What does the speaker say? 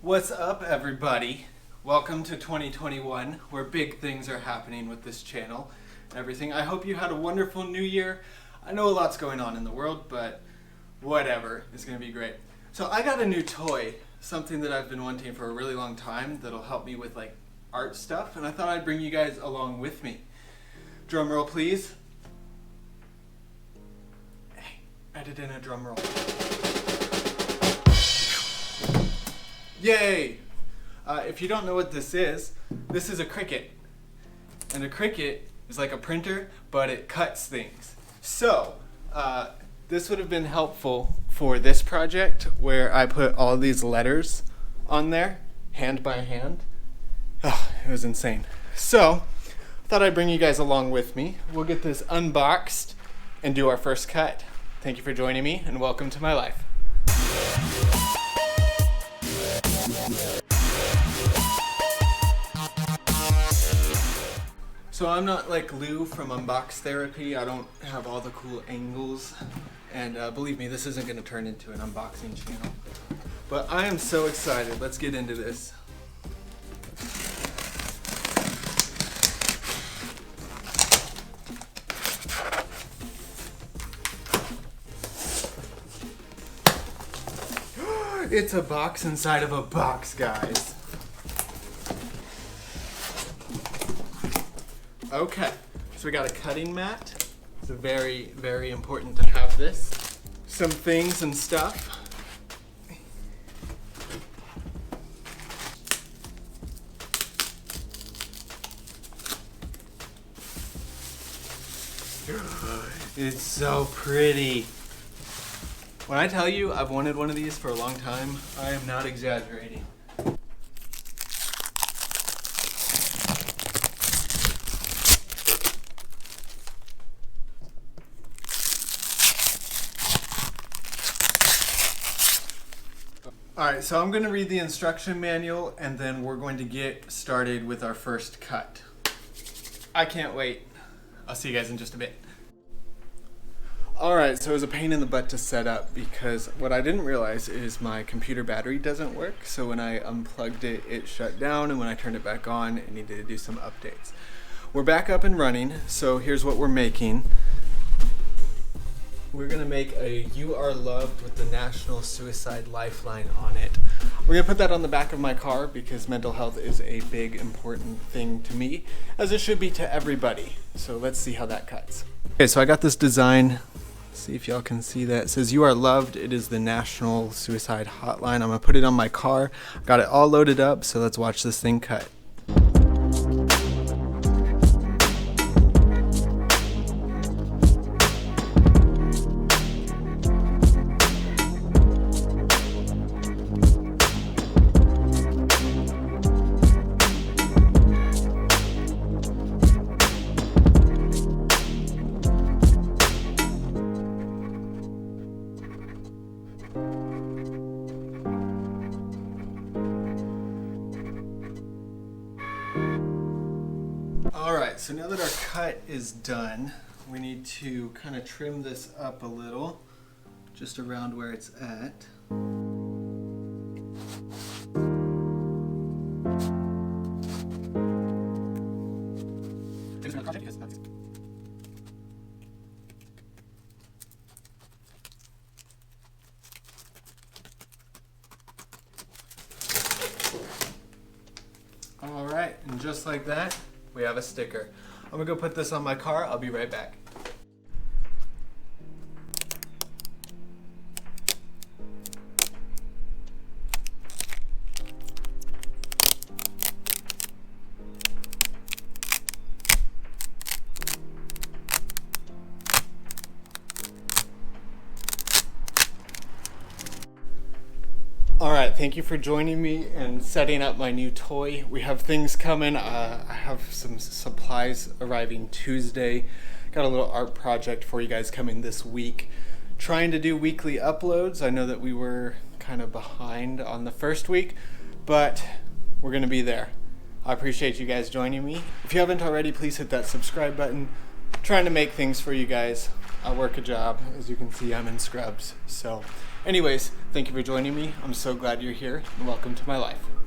What's up, everybody? Welcome to 2021, where big things are happening with this channel and everything. I hope you had a wonderful new year. I know a lot's going on in the world, but whatever, it's gonna be great. So I got a new toy, something that I've been wanting for a really long time that'll help me with like art stuff, and I thought I'd bring you guys along with me. Drum roll, please. Hey, edit in a drum roll. Yay! If you don't know what this is a Cricut. And a Cricut is like a printer, but it cuts things. So, this would have been helpful for this project where I put all these letters on there, hand by hand. Oh, it was insane. So, I thought I'd bring you guys along with me. We'll get this unboxed and do our first cut. Thank you for joining me, and welcome to my life. So I'm not like Lou from Unbox Therapy. I don't have all the cool angles. And believe me, this isn't going to turn into an unboxing channel. But I am so excited. Let's get into this. It's a box inside of a box, guys. Okay, so we got a cutting mat. It's very, very important to have this. Some things and stuff. It's so pretty. When I tell you I've wanted one of these for a long time, I am not exaggerating. Alright, so I'm going to read the instruction manual and then we're going to get started with our first cut. I can't wait. I'll see you guys in just a bit. Alright, so it was a pain in the butt to set up because what I didn't realize is my computer battery doesn't work. So when I unplugged it, it shut down, and when I turned it back on, it needed to do some updates. We're back up and running, so here's what we're making. We're going to make a "You Are Loved" with the National Suicide Lifeline on it. We're going to put that on the back of my car because mental health is a big, important thing to me, as it should be to everybody. So let's see how that cuts. Okay, so I got this design. See if y'all can see that. It says "You Are Loved." It is the National Suicide Hotline. I'm going to put it on my car. Got it all loaded up, so let's watch this thing cut. Alright, so now that our cut is done, we need to kind of trim this up a little, just around where it's at. Alright, and just like that, we have a sticker. I'm gonna go put this on my car. I'll be right back. Alright, thank you for joining me and setting up my new toy. We have things coming. I have some supplies arriving Tuesday. Got a little art project for you guys coming this week. Trying to do weekly uploads. I know that we were kind of behind on the first week, but we're going to be there. I appreciate you guys joining me. If you haven't already, please hit that subscribe button. Trying to make things for you guys. I work a job. As you can see, I'm in scrubs. So Anyways, thank you for joining me. I'm so glad you're here, and welcome to my life.